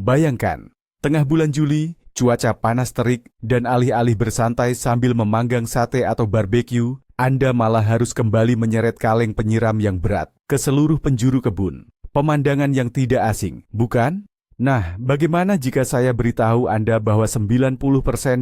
Bayangkan, tengah bulan Juli, cuaca panas terik, dan alih-alih bersantai sambil memanggang sate atau barbeque, Anda malah harus kembali menyeret kaleng penyiram yang berat ke seluruh penjuru kebun. Pemandangan yang tidak asing, bukan? Nah, bagaimana jika saya beritahu Anda bahwa 90%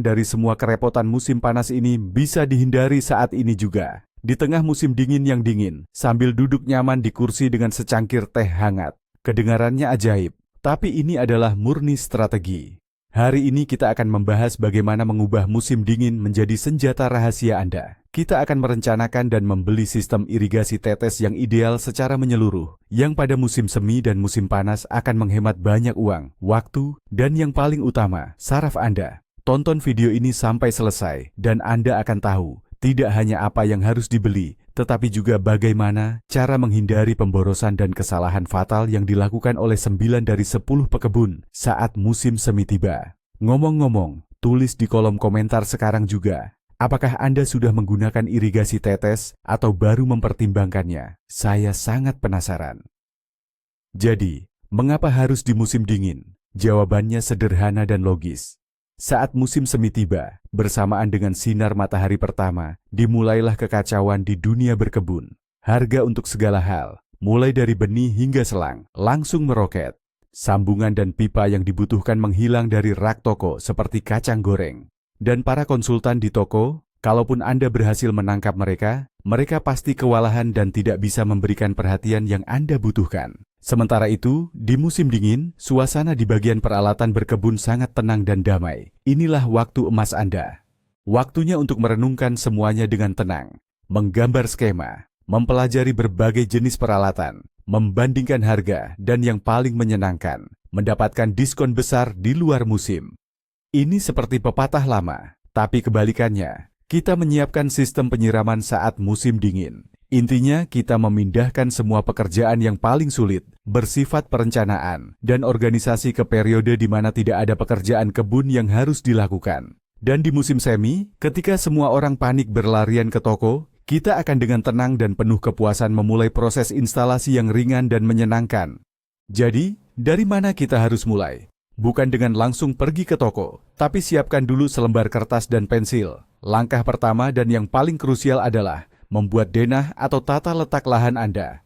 dari semua kerepotan musim panas ini bisa dihindari saat ini juga? Di tengah musim dingin yang dingin, sambil duduk nyaman di kursi dengan secangkir teh hangat. Kedengarannya ajaib, tapi ini adalah murni strategi. Hari ini kita akan membahas bagaimana mengubah musim dingin menjadi senjata rahasia Anda. Kita akan merencanakan dan membeli sistem irigasi tetes yang ideal secara menyeluruh, yang pada musim semi dan musim panas akan menghemat banyak uang, waktu, dan yang paling utama, saraf Anda. Tonton video ini sampai selesai, dan Anda akan tahu, tidak hanya apa yang harus dibeli, tetapi juga bagaimana cara menghindari pemborosan dan kesalahan fatal yang dilakukan oleh 9 dari 10 pekebun saat musim semi tiba. Ngomong-ngomong, tulis di kolom komentar sekarang juga. Apakah Anda sudah menggunakan irigasi tetes atau baru mempertimbangkannya? Saya sangat penasaran. Jadi, mengapa harus di musim dingin? Jawabannya sederhana dan logis. Saat musim semi tiba, bersamaan dengan sinar matahari pertama, dimulailah kekacauan di dunia berkebun. Harga untuk segala hal, mulai dari benih hingga selang, langsung meroket. Sambungan dan pipa yang dibutuhkan menghilang dari rak toko seperti kacang goreng. Dan para konsultan di toko, kalaupun Anda berhasil menangkap mereka, mereka pasti kewalahan dan tidak bisa memberikan perhatian yang Anda butuhkan. Sementara itu, di musim dingin, suasana di bagian peralatan berkebun sangat tenang dan damai. Inilah waktu emas Anda. Waktunya untuk merenungkan semuanya dengan tenang, menggambar skema, mempelajari berbagai jenis peralatan, membandingkan harga, dan yang paling menyenangkan, mendapatkan diskon besar di luar musim. Ini seperti pepatah lama, tapi kebalikannya, kita menyiapkan sistem penyiraman saat musim dingin. Intinya, kita memindahkan semua pekerjaan yang paling sulit, bersifat perencanaan, dan organisasi ke periode di mana tidak ada pekerjaan kebun yang harus dilakukan. Dan di musim semi, ketika semua orang panik berlarian ke toko, kita akan dengan tenang dan penuh kepuasan memulai proses instalasi yang ringan dan menyenangkan. Jadi, dari mana kita harus mulai? Bukan dengan langsung pergi ke toko, tapi siapkan dulu selembar kertas dan pensil. Langkah pertama dan yang paling krusial adalah membuat denah atau tata letak lahan Anda.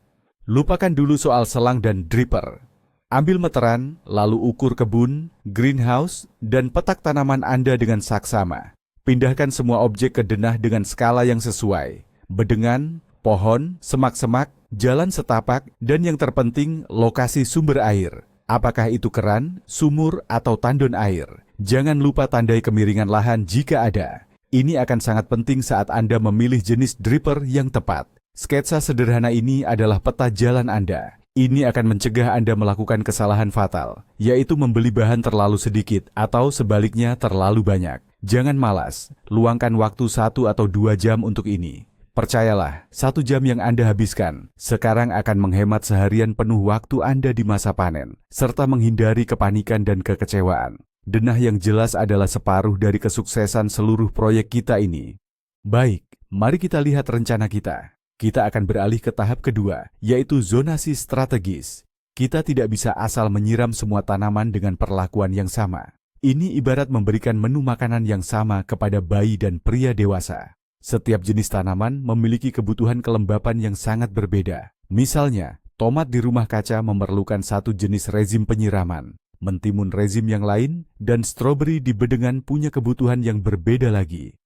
Lupakan dulu soal selang dan dripper. Ambil meteran, lalu ukur kebun, greenhouse, dan petak tanaman Anda dengan saksama. Pindahkan semua objek ke denah dengan skala yang sesuai. Bedengan, pohon, semak-semak, jalan setapak, dan yang terpenting, lokasi sumber air. Apakah itu keran, sumur, atau tandon air? Jangan lupa tandai kemiringan lahan jika ada. Ini akan sangat penting saat Anda memilih jenis dripper yang tepat. Sketsa sederhana ini adalah peta jalan Anda. Ini akan mencegah Anda melakukan kesalahan fatal, yaitu membeli bahan terlalu sedikit atau sebaliknya terlalu banyak. Jangan malas, luangkan waktu 1 atau 2 jam untuk ini. Percayalah, 1 jam yang Anda habiskan sekarang akan menghemat seharian penuh waktu Anda di masa panen, serta menghindari kepanikan dan kekecewaan. Denah yang jelas adalah separuh dari kesuksesan seluruh proyek kita ini. Baik, mari kita lihat rencana kita. Kita akan beralih ke tahap kedua, yaitu zonasi strategis. Kita tidak bisa asal menyiram semua tanaman dengan perlakuan yang sama. Ini ibarat memberikan menu makanan yang sama kepada bayi dan pria dewasa. Setiap jenis tanaman memiliki kebutuhan kelembapan yang sangat berbeda. Misalnya, tomat di rumah kaca memerlukan satu jenis rezim penyiraman, mentimun rezim yang lain, dan stroberi di bedengan punya kebutuhan yang berbeda lagi.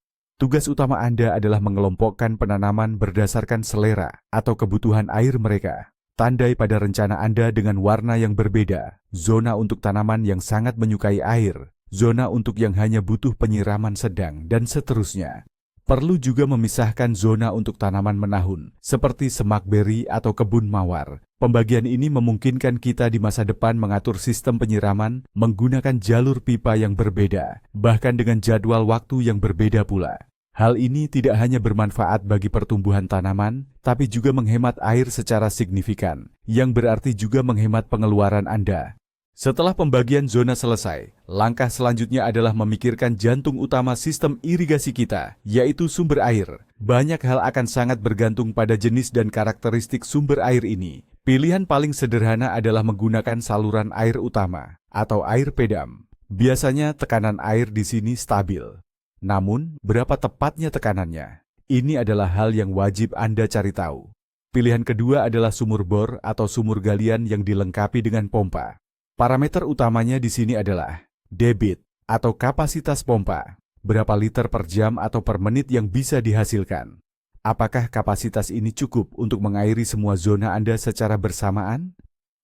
Tugas utama Anda adalah mengelompokkan penanaman berdasarkan selera atau kebutuhan air mereka. Tandai pada rencana Anda dengan warna yang berbeda, zona untuk tanaman yang sangat menyukai air, zona untuk yang hanya butuh penyiraman sedang, dan seterusnya. Perlu juga memisahkan zona untuk tanaman menahun, seperti semak beri atau kebun mawar. Pembagian ini memungkinkan kita di masa depan mengatur sistem penyiraman menggunakan jalur pipa yang berbeda, bahkan dengan jadwal waktu yang berbeda pula. Hal ini tidak hanya bermanfaat bagi pertumbuhan tanaman, tapi juga menghemat air secara signifikan, yang berarti juga menghemat pengeluaran Anda. Setelah pembagian zona selesai, langkah selanjutnya adalah memikirkan jantung utama sistem irigasi kita, yaitu sumber air. Banyak hal akan sangat bergantung pada jenis dan karakteristik sumber air ini. Pilihan paling sederhana adalah menggunakan saluran air utama atau air pedam. Biasanya tekanan air di sini stabil. Namun, berapa tepatnya tekanannya? Ini adalah hal yang wajib Anda cari tahu. Pilihan kedua adalah sumur bor atau sumur galian yang dilengkapi dengan pompa. Parameter utamanya di sini adalah debit atau kapasitas pompa, berapa liter per jam atau per menit yang bisa dihasilkan. Apakah kapasitas ini cukup untuk mengairi semua zona Anda secara bersamaan?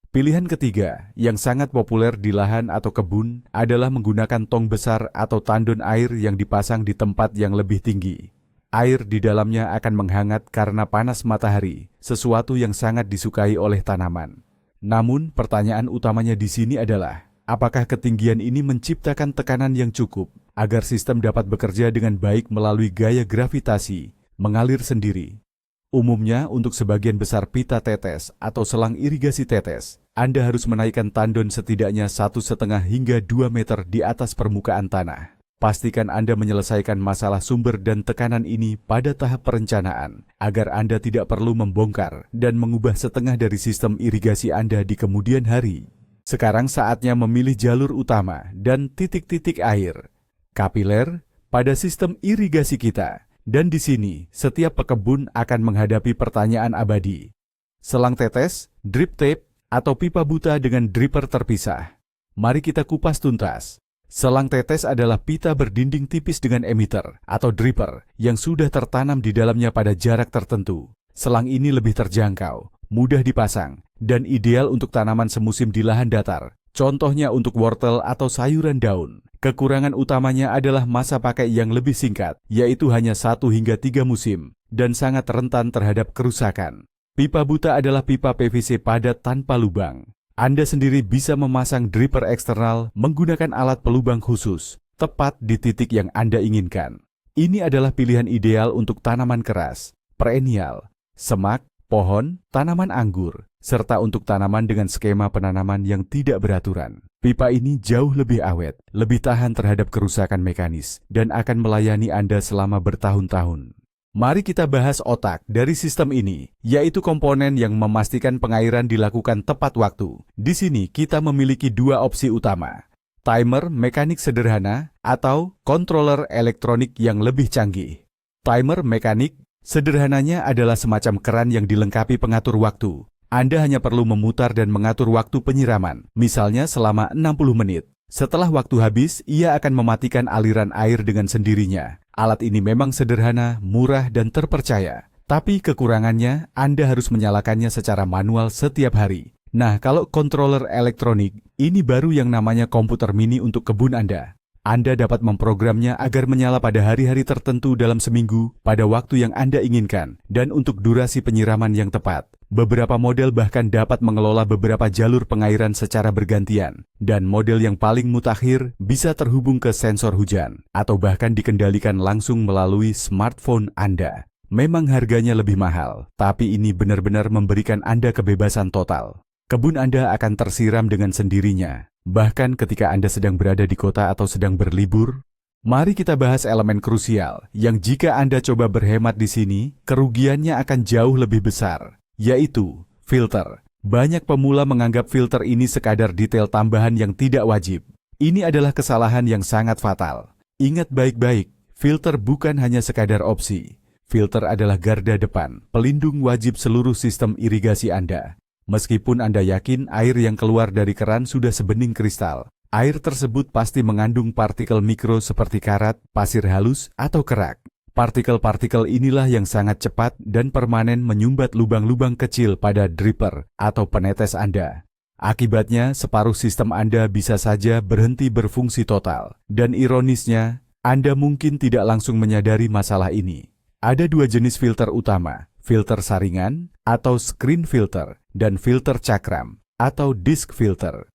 Pilihan ketiga, yang sangat populer di lahan atau kebun, adalah menggunakan tong besar atau tandon air yang dipasang di tempat yang lebih tinggi. Air di dalamnya akan menghangat karena panas matahari, sesuatu yang sangat disukai oleh tanaman. Namun, pertanyaan utamanya di sini adalah, apakah ketinggian ini menciptakan tekanan yang cukup agar sistem dapat bekerja dengan baik melalui gaya gravitasi, mengalir sendiri? Umumnya, untuk sebagian besar pita tetes atau selang irigasi tetes, Anda harus menaikkan tandon setidaknya 1,5 hingga 2 meter di atas permukaan tanah. Pastikan Anda menyelesaikan masalah sumber dan tekanan ini pada tahap perencanaan, agar Anda tidak perlu membongkar dan mengubah setengah dari sistem irigasi Anda di kemudian hari. Sekarang saatnya memilih jalur utama dan titik-titik air kapiler pada sistem irigasi kita. Dan di sini, setiap pekebun akan menghadapi pertanyaan abadi. Selang tetes, drip tape, atau pipa buta dengan dripper terpisah. Mari kita kupas tuntas. Selang tetes adalah pita berdinding tipis dengan emitter atau dripper yang sudah tertanam di dalamnya pada jarak tertentu. Selang ini lebih terjangkau, mudah dipasang, dan ideal untuk tanaman semusim di lahan datar. Contohnya untuk wortel atau sayuran daun. Kekurangan utamanya adalah masa pakai yang lebih singkat, yaitu hanya 1 hingga 3 musim, dan sangat rentan terhadap kerusakan. Pipa buta adalah pipa PVC padat tanpa lubang. Anda sendiri bisa memasang dripper eksternal menggunakan alat pelubang khusus, tepat di titik yang Anda inginkan. Ini adalah pilihan ideal untuk tanaman keras, perennial, semak, pohon, tanaman anggur, serta untuk tanaman dengan skema penanaman yang tidak beraturan. Pipa ini jauh lebih awet, lebih tahan terhadap kerusakan mekanis, dan akan melayani Anda selama bertahun-tahun. Mari kita bahas otak dari sistem ini, yaitu komponen yang memastikan pengairan dilakukan tepat waktu. Di sini kita memiliki 2 opsi utama, timer mekanik sederhana atau controller elektronik yang lebih canggih. Timer mekanik sederhananya adalah semacam keran yang dilengkapi pengatur waktu. Anda hanya perlu memutar dan mengatur waktu penyiraman, misalnya selama 60 menit. Setelah waktu habis, ia akan mematikan aliran air dengan sendirinya. Alat ini memang sederhana, murah, dan terpercaya. Tapi kekurangannya, Anda harus menyalakannya secara manual setiap hari. Nah, kalau controller elektronik, ini baru yang namanya komputer mini untuk kebun Anda. Anda dapat memprogramnya agar menyala pada hari-hari tertentu dalam seminggu, pada waktu yang Anda inginkan, dan untuk durasi penyiraman yang tepat. Beberapa model bahkan dapat mengelola beberapa jalur pengairan secara bergantian, dan model yang paling mutakhir bisa terhubung ke sensor hujan, atau bahkan dikendalikan langsung melalui smartphone Anda. Memang harganya lebih mahal, tapi ini benar-benar memberikan Anda kebebasan total. Kebun Anda akan tersiram dengan sendirinya, bahkan ketika Anda sedang berada di kota atau sedang berlibur. Mari kita bahas elemen krusial, yang jika Anda coba berhemat di sini, kerugiannya akan jauh lebih besar, yaitu filter. Banyak pemula menganggap filter ini sekadar detail tambahan yang tidak wajib. Ini adalah kesalahan yang sangat fatal. Ingat baik-baik, filter bukan hanya sekadar opsi. Filter adalah garda depan, pelindung wajib seluruh sistem irigasi Anda. Meskipun Anda yakin air yang keluar dari keran sudah sebening kristal, air tersebut pasti mengandung partikel mikro seperti karat, pasir halus, atau kerak. Partikel-partikel inilah yang sangat cepat dan permanen menyumbat lubang-lubang kecil pada dripper atau penetes Anda. Akibatnya, separuh sistem Anda bisa saja berhenti berfungsi total. Dan ironisnya, Anda mungkin tidak langsung menyadari masalah ini. Ada 2 jenis filter utama, filter saringan atau screen filter, dan filter cakram atau disk filter.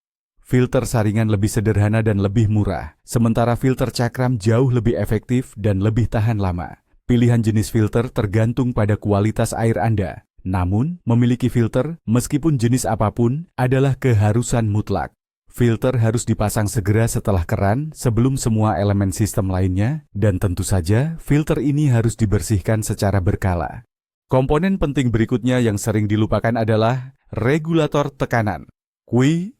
Filter saringan lebih sederhana dan lebih murah, sementara filter cakram jauh lebih efektif dan lebih tahan lama. Pilihan jenis filter tergantung pada kualitas air Anda. Namun, memiliki filter, meskipun jenis apapun, adalah keharusan mutlak. Filter harus dipasang segera setelah keran sebelum semua elemen sistem lainnya, dan tentu saja filter ini harus dibersihkan secara berkala. Komponen penting berikutnya yang sering dilupakan adalah regulator tekanan. Kui,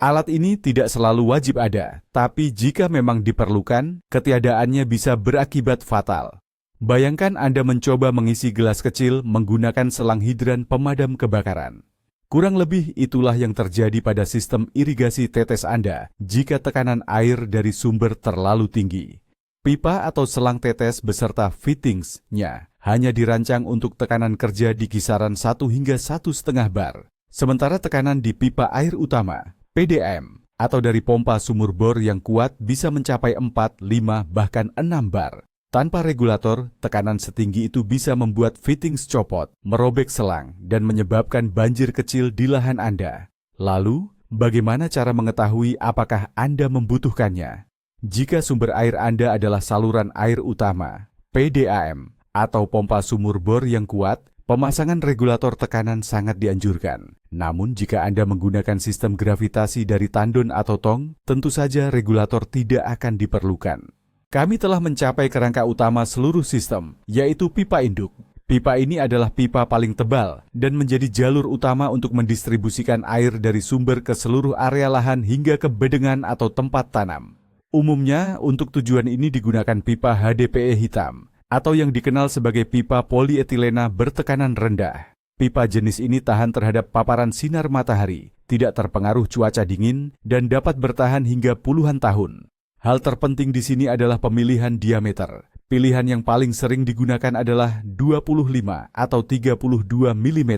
alat ini tidak selalu wajib ada, tapi jika memang diperlukan, ketiadaannya bisa berakibat fatal. Bayangkan Anda mencoba mengisi gelas kecil menggunakan selang hidran pemadam kebakaran. Kurang lebih itulah yang terjadi pada sistem irigasi tetes Anda jika tekanan air dari sumber terlalu tinggi. Pipa atau selang tetes beserta fittingsnya hanya dirancang untuk tekanan kerja di kisaran 1 hingga 1,5 bar. Sementara tekanan di pipa air utama, PDAM, atau dari pompa sumur bor yang kuat bisa mencapai 4, 5, bahkan 6 bar. Tanpa regulator, tekanan setinggi itu bisa membuat fittings copot, merobek selang, dan menyebabkan banjir kecil di lahan Anda. Lalu, bagaimana cara mengetahui apakah Anda membutuhkannya? Jika sumber air Anda adalah saluran air utama, PDAM, atau pompa sumur bor yang kuat, pemasangan regulator tekanan sangat dianjurkan. Namun jika Anda menggunakan sistem gravitasi dari tandon atau tong, tentu saja regulator tidak akan diperlukan. Kami telah mencapai kerangka utama seluruh sistem, yaitu pipa induk. Pipa ini adalah pipa paling tebal dan menjadi jalur utama untuk mendistribusikan air dari sumber ke seluruh area lahan hingga ke bedengan atau tempat tanam. Umumnya, untuk tujuan ini digunakan pipa HDPE hitam, atau yang dikenal sebagai pipa polietilena bertekanan rendah. Pipa jenis ini tahan terhadap paparan sinar matahari, tidak terpengaruh cuaca dingin, dan dapat bertahan hingga puluhan tahun. Hal terpenting di sini adalah pemilihan diameter. Pilihan yang paling sering digunakan adalah 25 atau 32 mm.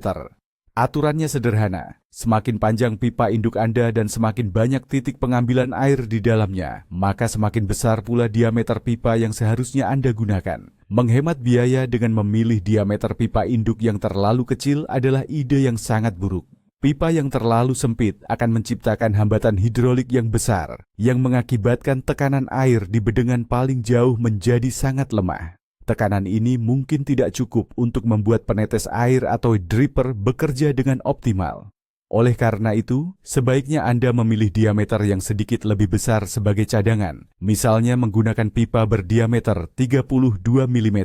Aturannya sederhana, semakin panjang pipa induk Anda dan semakin banyak titik pengambilan air di dalamnya, maka semakin besar pula diameter pipa yang seharusnya Anda gunakan. Menghemat biaya dengan memilih diameter pipa induk yang terlalu kecil adalah ide yang sangat buruk. Pipa yang terlalu sempit akan menciptakan hambatan hidrolik yang besar, yang mengakibatkan tekanan air di bedengan paling jauh menjadi sangat lemah. Tekanan ini mungkin tidak cukup untuk membuat penetes air atau dripper bekerja dengan optimal. Oleh karena itu, sebaiknya Anda memilih diameter yang sedikit lebih besar sebagai cadangan, misalnya menggunakan pipa berdiameter 32 mm.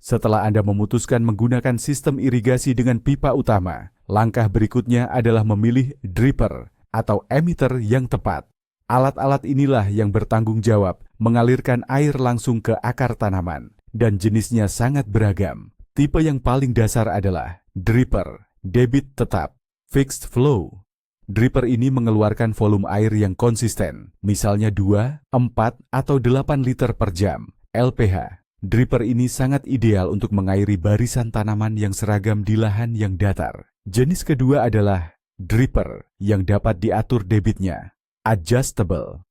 Setelah Anda memutuskan menggunakan sistem irigasi dengan pipa utama, langkah berikutnya adalah memilih dripper atau emitter yang tepat. Alat-alat inilah yang bertanggung jawab mengalirkan air langsung ke akar tanaman, dan jenisnya sangat beragam. Tipe yang paling dasar adalah dripper, debit tetap, fixed flow. Dripper ini mengeluarkan volume air yang konsisten, misalnya 2, 4, atau 8 liter per jam, LPH. Dripper ini sangat ideal untuk mengairi barisan tanaman yang seragam di lahan yang datar. Jenis kedua adalah dripper yang dapat diatur debitnya, adjustable.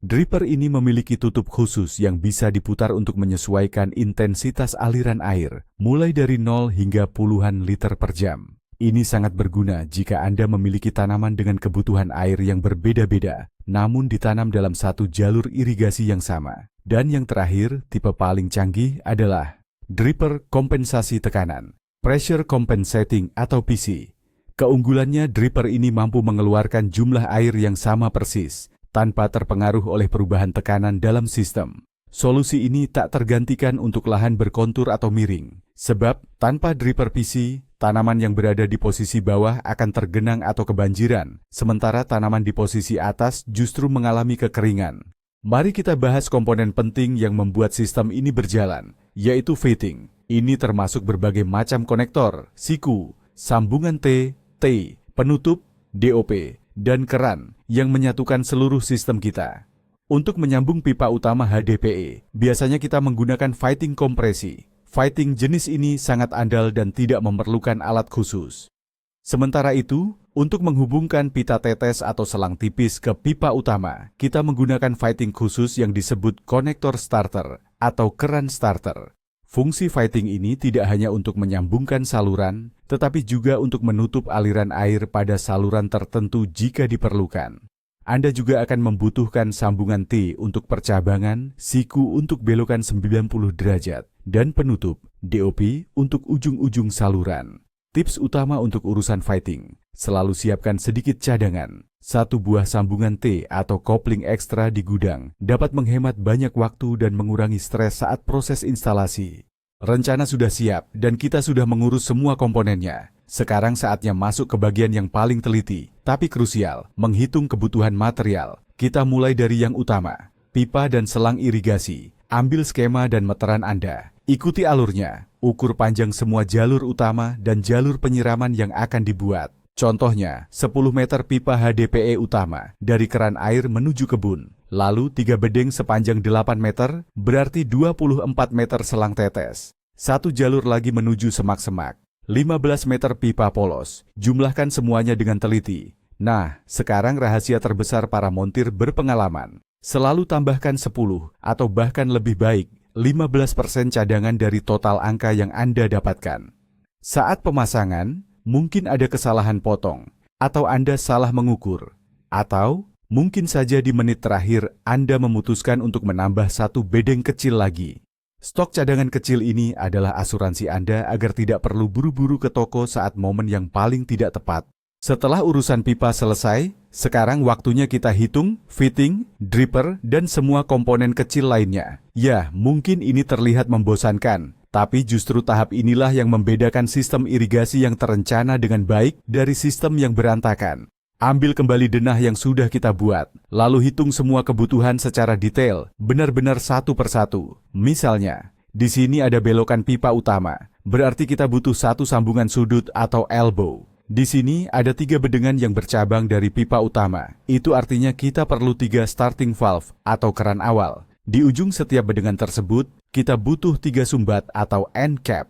Dripper ini memiliki tutup khusus yang bisa diputar untuk menyesuaikan intensitas aliran air, mulai dari 0 hingga puluhan liter per jam. Ini sangat berguna jika Anda memiliki tanaman dengan kebutuhan air yang berbeda-beda, namun ditanam dalam satu jalur irigasi yang sama. Dan yang terakhir, tipe paling canggih adalah dripper kompensasi tekanan, pressure compensating atau PC. Keunggulannya, dripper ini mampu mengeluarkan jumlah air yang sama persis, tanpa terpengaruh oleh perubahan tekanan dalam sistem. Solusi ini tak tergantikan untuk lahan berkontur atau miring, sebab tanpa dripper PC, tanaman yang berada di posisi bawah akan tergenang atau kebanjiran, sementara tanaman di posisi atas justru mengalami kekeringan. Mari kita bahas komponen penting yang membuat sistem ini berjalan, yaitu fitting. Ini termasuk berbagai macam konektor, siku, sambungan T, penutup, DOP, dan keran yang menyatukan seluruh sistem kita. Untuk menyambung pipa utama HDPE, biasanya kita menggunakan fighting kompresi. Fighting jenis ini sangat andal dan tidak memerlukan alat khusus. Sementara itu, untuk menghubungkan pita tetes atau selang tipis ke pipa utama, kita menggunakan fighting khusus yang disebut konektor starter atau keran starter. Fungsi fighting ini tidak hanya untuk menyambungkan saluran, tetapi juga untuk menutup aliran air pada saluran tertentu jika diperlukan. Anda juga akan membutuhkan sambungan T untuk percabangan, siku untuk belokan 90 derajat, dan penutup, DOP, untuk ujung-ujung saluran. Tips utama untuk urusan fighting, selalu siapkan sedikit cadangan. Satu buah sambungan T atau kopling ekstra di gudang dapat menghemat banyak waktu dan mengurangi stres saat proses instalasi. Rencana sudah siap dan kita sudah mengurus semua komponennya. Sekarang saatnya masuk ke bagian yang paling teliti, tapi krusial, menghitung kebutuhan material. Kita mulai dari yang utama, pipa dan selang irigasi. Ambil skema dan meteran Anda. Ikuti alurnya, ukur panjang semua jalur utama dan jalur penyiraman yang akan dibuat. Contohnya, 10 meter pipa HDPE utama dari keran air menuju kebun. Lalu 3 bedeng sepanjang 8 meter, berarti 24 meter selang tetes. 1 jalur lagi menuju semak-semak. 15 meter pipa polos, jumlahkan semuanya dengan teliti. Nah, sekarang rahasia terbesar para montir berpengalaman. Selalu tambahkan 10 atau bahkan lebih baik, 15% cadangan dari total angka yang Anda dapatkan. Saat pemasangan, mungkin ada kesalahan potong, atau Anda salah mengukur, atau mungkin saja di menit terakhir Anda memutuskan untuk menambah 1 bedeng kecil lagi. Stok cadangan kecil ini adalah asuransi Anda agar tidak perlu buru-buru ke toko saat momen yang paling tidak tepat. Setelah urusan pipa selesai, sekarang waktunya kita hitung, fitting, dripper, dan semua komponen kecil lainnya. Ya, mungkin ini terlihat membosankan, tapi justru tahap inilah yang membedakan sistem irigasi yang terencana dengan baik dari sistem yang berantakan. Ambil kembali denah yang sudah kita buat, lalu hitung semua kebutuhan secara detail, benar-benar satu persatu. Misalnya, di sini ada belokan pipa utama, berarti kita butuh 1 sambungan sudut atau elbow. Di sini ada 3 bedengan yang bercabang dari pipa utama, itu artinya kita perlu 3 starting valve atau keran awal. Di ujung setiap bedengan tersebut, kita butuh 3 sumbat atau end cap.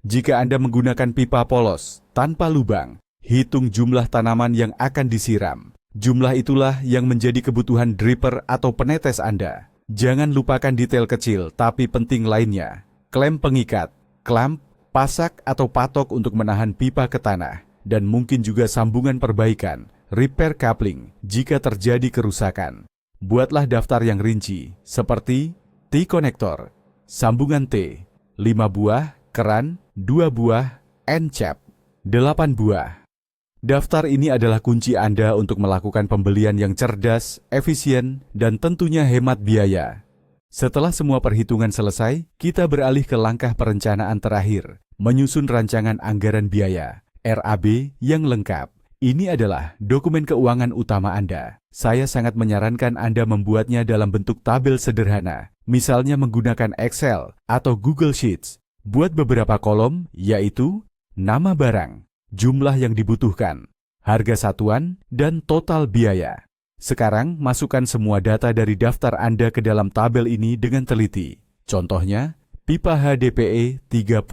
Jika Anda menggunakan pipa polos, tanpa lubang, hitung jumlah tanaman yang akan disiram. Jumlah itulah yang menjadi kebutuhan dripper atau penetes Anda. Jangan lupakan detail kecil tapi penting lainnya. Klem pengikat, clamp, pasak atau patok untuk menahan pipa ke tanah. Dan mungkin juga sambungan perbaikan, repair coupling, jika terjadi kerusakan. Buatlah daftar yang rinci, seperti T-konektor, sambungan T, 5 buah, keran, 2 buah, end cap, 8 buah. Daftar ini adalah kunci Anda untuk melakukan pembelian yang cerdas, efisien, dan tentunya hemat biaya. Setelah semua perhitungan selesai, kita beralih ke langkah perencanaan terakhir, menyusun rancangan anggaran biaya, RAB yang lengkap. Ini adalah dokumen keuangan utama Anda. Saya sangat menyarankan Anda membuatnya dalam bentuk tabel sederhana, misalnya menggunakan Excel atau Google Sheets. Buat beberapa kolom, yaitu nama barang, jumlah yang dibutuhkan, harga satuan, dan total biaya. Sekarang, masukkan semua data dari daftar Anda ke dalam tabel ini dengan teliti. Contohnya, pipa HDPE 32,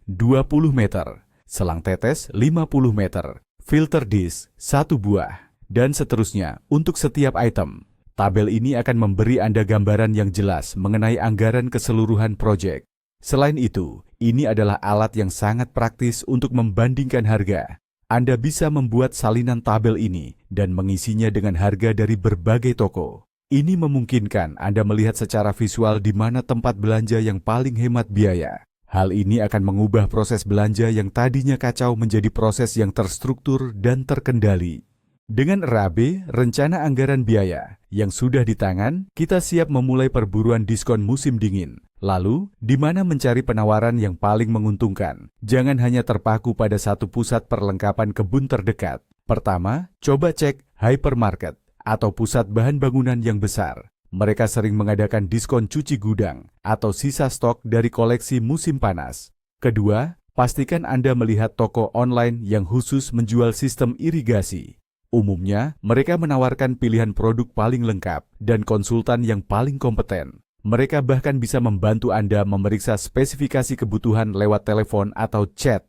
20 meter, selang tetes 50 meter, filter disk 1 buah, dan seterusnya untuk setiap item. Tabel ini akan memberi Anda gambaran yang jelas mengenai anggaran keseluruhan proyek. Selain itu, ini adalah alat yang sangat praktis untuk membandingkan harga. Anda bisa membuat salinan tabel ini dan mengisinya dengan harga dari berbagai toko. Ini memungkinkan Anda melihat secara visual di mana tempat belanja yang paling hemat biaya. Hal ini akan mengubah proses belanja yang tadinya kacau menjadi proses yang terstruktur dan terkendali. Dengan RAB, rencana anggaran biaya, yang sudah di tangan, kita siap memulai perburuan diskon musim dingin. Lalu, di mana mencari penawaran yang paling menguntungkan? Jangan hanya terpaku pada satu pusat perlengkapan kebun terdekat. Pertama, coba cek hypermarket atau pusat bahan bangunan yang besar. Mereka sering mengadakan diskon cuci gudang atau sisa stok dari koleksi musim panas. Kedua, pastikan Anda melihat toko online yang khusus menjual sistem irigasi. Umumnya, mereka menawarkan pilihan produk paling lengkap dan konsultan yang paling kompeten. Mereka bahkan bisa membantu Anda memeriksa spesifikasi kebutuhan lewat telepon atau chat.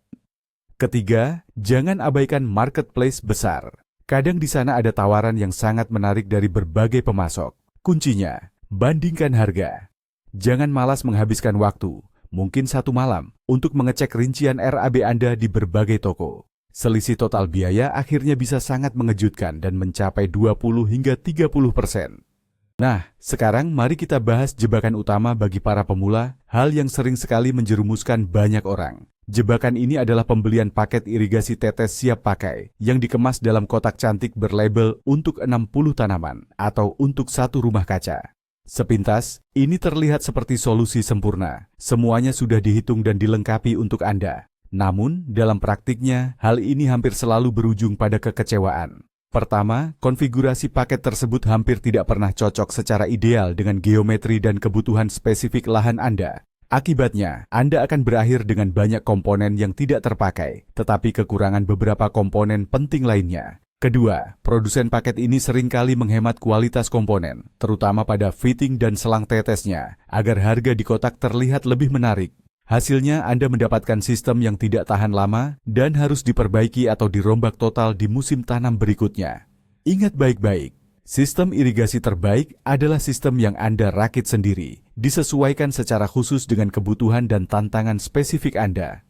Ketiga, jangan abaikan marketplace besar. Kadang di sana ada tawaran yang sangat menarik dari berbagai pemasok. Kuncinya, bandingkan harga. Jangan malas menghabiskan waktu, mungkin 1 malam, untuk mengecek rincian RAB Anda di berbagai toko. Selisih total biaya akhirnya bisa sangat mengejutkan dan mencapai 20 hingga 30%. Nah, sekarang mari kita bahas jebakan utama bagi para pemula, hal yang sering sekali menjerumuskan banyak orang. Jebakan ini adalah pembelian paket irigasi tetes siap pakai yang dikemas dalam kotak cantik berlabel untuk 60 tanaman atau untuk 1 rumah kaca. Sepintas, ini terlihat seperti solusi sempurna. Semuanya sudah dihitung dan dilengkapi untuk Anda. Namun, dalam praktiknya, hal ini hampir selalu berujung pada kekecewaan. Pertama, konfigurasi paket tersebut hampir tidak pernah cocok secara ideal dengan geometri dan kebutuhan spesifik lahan Anda. Akibatnya, Anda akan berakhir dengan banyak komponen yang tidak terpakai, tetapi kekurangan beberapa komponen penting lainnya. Kedua, produsen paket ini seringkali menghemat kualitas komponen, terutama pada fitting dan selang tetesnya, agar harga di kotak terlihat lebih menarik. Hasilnya, Anda mendapatkan sistem yang tidak tahan lama dan harus diperbaiki atau dirombak total di musim tanam berikutnya. Ingat baik-baik, sistem irigasi terbaik adalah sistem yang Anda rakit sendiri, disesuaikan secara khusus dengan kebutuhan dan tantangan spesifik Anda.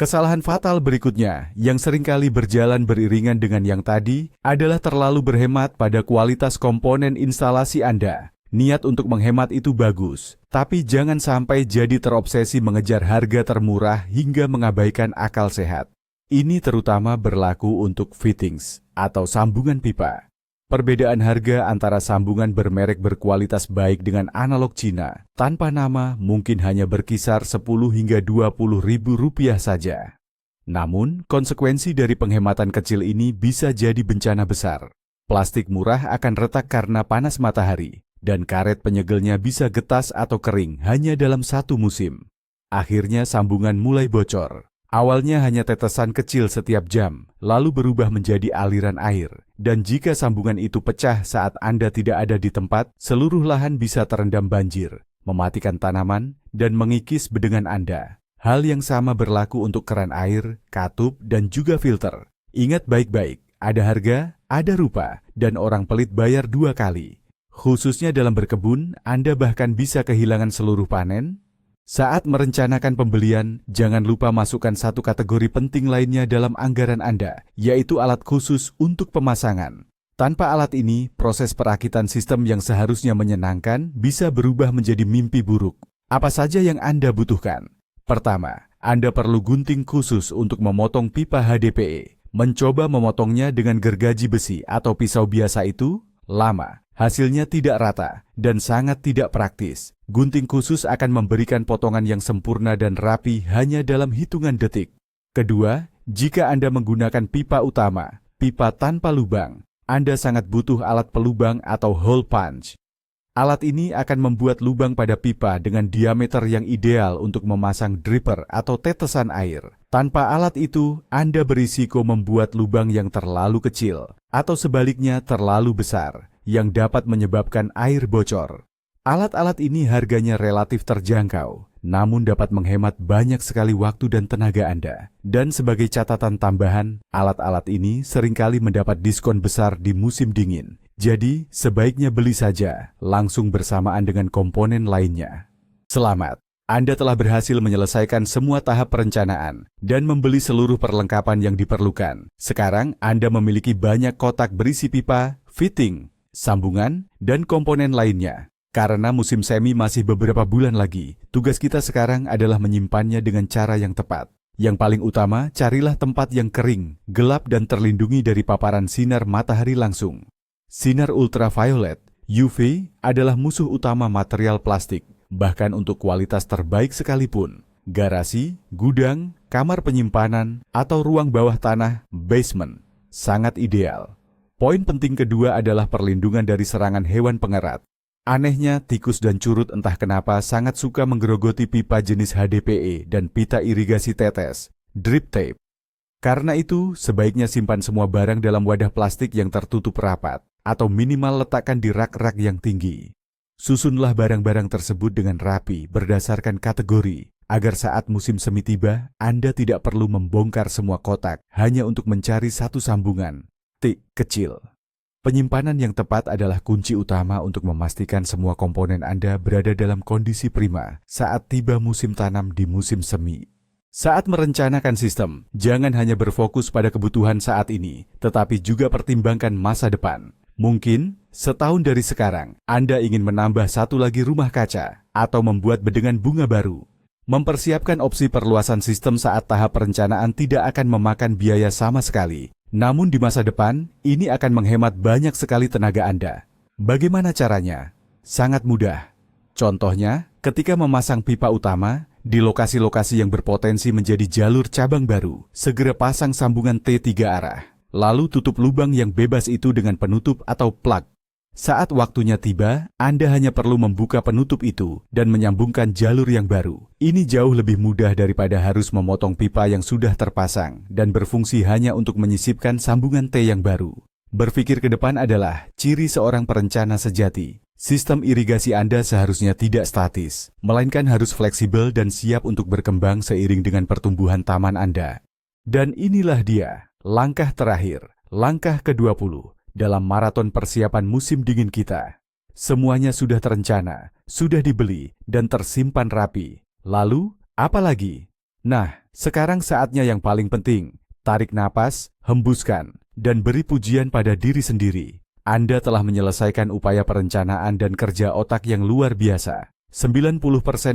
Kesalahan fatal berikutnya, yang seringkali berjalan beriringan dengan yang tadi, adalah terlalu berhemat pada kualitas komponen instalasi Anda. Niat untuk menghemat itu bagus, tapi jangan sampai jadi terobsesi mengejar harga termurah hingga mengabaikan akal sehat. Ini terutama berlaku untuk fittings atau sambungan pipa. Perbedaan harga antara sambungan bermerek berkualitas baik dengan analog Cina tanpa nama mungkin hanya berkisar 10 hingga 20 ribu rupiah saja. Namun, konsekuensi dari penghematan kecil ini bisa jadi bencana besar. Plastik murah akan retak karena panas matahari, dan karet penyegelnya bisa getas atau kering hanya dalam satu musim. Akhirnya sambungan mulai bocor. Awalnya hanya tetesan kecil setiap jam, lalu berubah menjadi aliran air. Dan jika sambungan itu pecah saat Anda tidak ada di tempat, seluruh lahan bisa terendam banjir, mematikan tanaman, dan mengikis bedengan Anda. Hal yang sama berlaku untuk keran air, katup, dan juga filter. Ingat baik-baik, ada harga, ada rupa, dan orang pelit bayar 2 kali. Khususnya dalam berkebun, Anda bahkan bisa kehilangan seluruh panen. Saat merencanakan pembelian, jangan lupa masukkan satu kategori penting lainnya dalam anggaran Anda, yaitu alat khusus untuk pemasangan. Tanpa alat ini, proses perakitan sistem yang seharusnya menyenangkan bisa berubah menjadi mimpi buruk. Apa saja yang Anda butuhkan? Pertama, Anda perlu gunting khusus untuk memotong pipa HDPE. Mencoba memotongnya dengan gergaji besi atau pisau biasa itu lama. Hasilnya tidak rata dan sangat tidak praktis. Gunting khusus akan memberikan potongan yang sempurna dan rapi hanya dalam hitungan detik. Kedua, jika Anda menggunakan pipa utama, pipa tanpa lubang, Anda sangat butuh alat pelubang atau hole punch. Alat ini akan membuat lubang pada pipa dengan diameter yang ideal untuk memasang dripper atau tetesan air. Tanpa alat itu, Anda berisiko membuat lubang yang terlalu kecil atau sebaliknya terlalu besar, yang dapat menyebabkan air bocor. Alat-alat ini harganya relatif terjangkau, namun dapat menghemat banyak sekali waktu dan tenaga Anda. Dan sebagai catatan tambahan, alat-alat ini seringkali mendapat diskon besar di musim dingin. Jadi, sebaiknya beli saja, langsung bersamaan dengan komponen lainnya. Selamat! Anda telah berhasil menyelesaikan semua tahap perencanaan dan membeli seluruh perlengkapan yang diperlukan. Sekarang, Anda memiliki banyak kotak berisi pipa, fitting, sambungan, dan komponen lainnya. Karena musim semi masih beberapa bulan lagi, tugas kita sekarang adalah menyimpannya dengan cara yang tepat. Yang paling utama, carilah tempat yang kering, gelap dan terlindungi dari paparan sinar matahari langsung. Sinar ultraviolet, UV, adalah musuh utama material plastik, bahkan untuk kualitas terbaik sekalipun. Garasi, gudang, kamar penyimpanan, atau ruang bawah tanah, basement, sangat ideal. Poin penting kedua adalah perlindungan dari serangan hewan pengerat. Anehnya, tikus dan curut entah kenapa sangat suka menggerogoti pipa jenis HDPE dan pita irigasi tetes, drip tape. Karena itu, sebaiknya simpan semua barang dalam wadah plastik yang tertutup rapat, atau minimal letakkan di rak-rak yang tinggi. Susunlah barang-barang tersebut dengan rapi berdasarkan kategori, agar saat musim semi tiba, Anda tidak perlu membongkar semua kotak hanya untuk mencari satu sambungan kecil. Penyimpanan yang tepat adalah kunci utama untuk memastikan semua komponen Anda berada dalam kondisi prima saat tiba musim tanam di musim semi. Saat merencanakan sistem, jangan hanya berfokus pada kebutuhan saat ini, tetapi juga pertimbangkan masa depan. Mungkin, setahun dari sekarang, Anda ingin menambah satu lagi rumah kaca atau membuat bedengan bunga baru. Mempersiapkan opsi perluasan sistem saat tahap perencanaan tidak akan memakan biaya sama sekali. Namun di masa depan, ini akan menghemat banyak sekali tenaga Anda. Bagaimana caranya? Sangat mudah. Contohnya, ketika memasang pipa utama, Di lokasi-lokasi yang berpotensi menjadi jalur cabang baru, segera pasang sambungan T3 arah. Lalu tutup lubang yang bebas itu dengan penutup atau plug. Saat waktunya tiba, Anda hanya perlu membuka penutup itu dan menyambungkan jalur yang baru. Ini jauh lebih mudah daripada harus memotong pipa yang sudah terpasang dan berfungsi hanya untuk menyisipkan sambungan T yang baru. Berpikir ke depan adalah ciri seorang perencana sejati. Sistem irigasi Anda seharusnya tidak statis, melainkan harus fleksibel dan siap untuk berkembang seiring dengan pertumbuhan taman Anda. Dan inilah dia, langkah terakhir, langkah ke-20, dalam maraton persiapan musim dingin kita. Semuanya sudah terencana, sudah dibeli, dan tersimpan rapi. Lalu, apa lagi? Nah, sekarang saatnya yang paling penting. Tarik napas, hembuskan, dan beri pujian pada diri sendiri. Anda telah menyelesaikan upaya perencanaan dan kerja otak yang luar biasa. 90%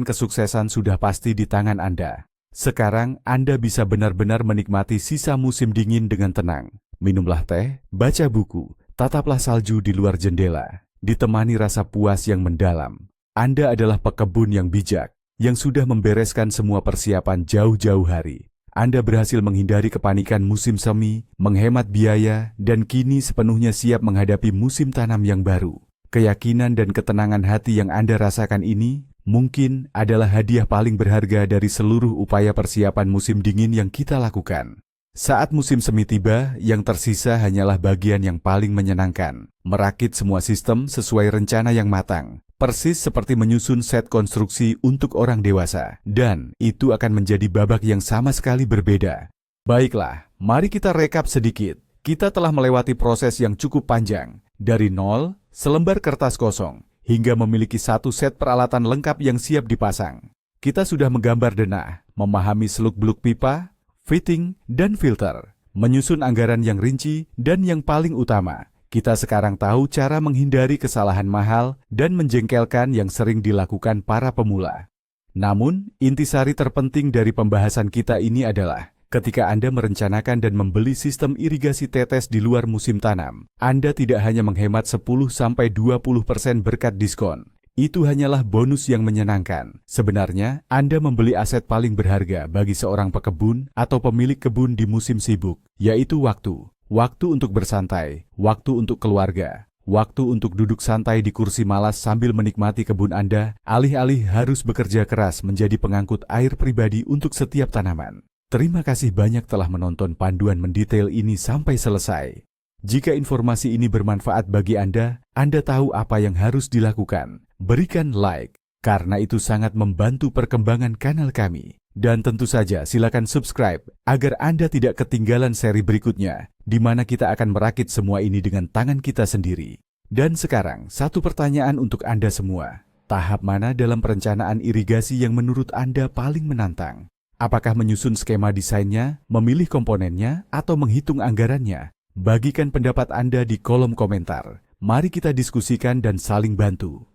kesuksesan sudah pasti di tangan Anda. Sekarang Anda bisa benar-benar menikmati sisa musim dingin dengan tenang. Minumlah teh, baca buku, tataplah salju di luar jendela, ditemani rasa puas yang mendalam. Anda adalah pekebun yang bijak, yang sudah membereskan semua persiapan jauh-jauh hari. Anda berhasil menghindari kepanikan musim semi, menghemat biaya, dan kini sepenuhnya siap menghadapi musim tanam yang baru. Keyakinan dan ketenangan hati yang Anda rasakan ini mungkin adalah hadiah paling berharga dari seluruh upaya persiapan musim dingin yang kita lakukan. Saat musim semi tiba, yang tersisa hanyalah bagian yang paling menyenangkan. Merakit semua sistem sesuai rencana yang matang. Persis seperti menyusun set konstruksi untuk orang dewasa. Dan itu akan menjadi babak yang sama sekali berbeda. Baiklah, mari kita rekap sedikit. Kita telah melewati proses yang cukup panjang. Dari nol, selembar kertas kosong, hingga memiliki satu set peralatan lengkap yang siap dipasang. Kita sudah menggambar denah, memahami seluk-beluk pipa, fitting, dan filter, menyusun anggaran yang rinci, dan yang paling utama, kita sekarang tahu cara menghindari kesalahan mahal dan menjengkelkan yang sering dilakukan para pemula. Namun, intisari terpenting dari pembahasan kita ini adalah, ketika Anda merencanakan dan membeli sistem irigasi tetes di luar musim tanam, Anda tidak hanya menghemat 10-20% berkat diskon. Itu hanyalah bonus yang menyenangkan. Sebenarnya, Anda membeli aset paling berharga bagi seorang pekebun atau pemilik kebun di musim sibuk, yaitu waktu. Waktu untuk bersantai, waktu untuk keluarga, waktu untuk duduk santai di kursi malas sambil menikmati kebun Anda, alih-alih harus bekerja keras menjadi pengangkut air pribadi untuk setiap tanaman. Terima kasih banyak telah menonton panduan mendetail ini sampai selesai. Jika informasi ini bermanfaat bagi Anda tahu apa yang harus dilakukan. Berikan like, karena itu sangat membantu perkembangan kanal kami. Dan tentu saja silakan subscribe agar Anda tidak ketinggalan seri berikutnya, di mana kita akan merakit semua ini dengan tangan kita sendiri. Dan sekarang, satu pertanyaan untuk Anda semua. Tahap mana dalam perencanaan irigasi yang menurut Anda paling menantang? Apakah menyusun skema desainnya, memilih komponennya, atau menghitung anggarannya? Bagikan pendapat Anda di kolom komentar. Mari kita diskusikan dan saling bantu.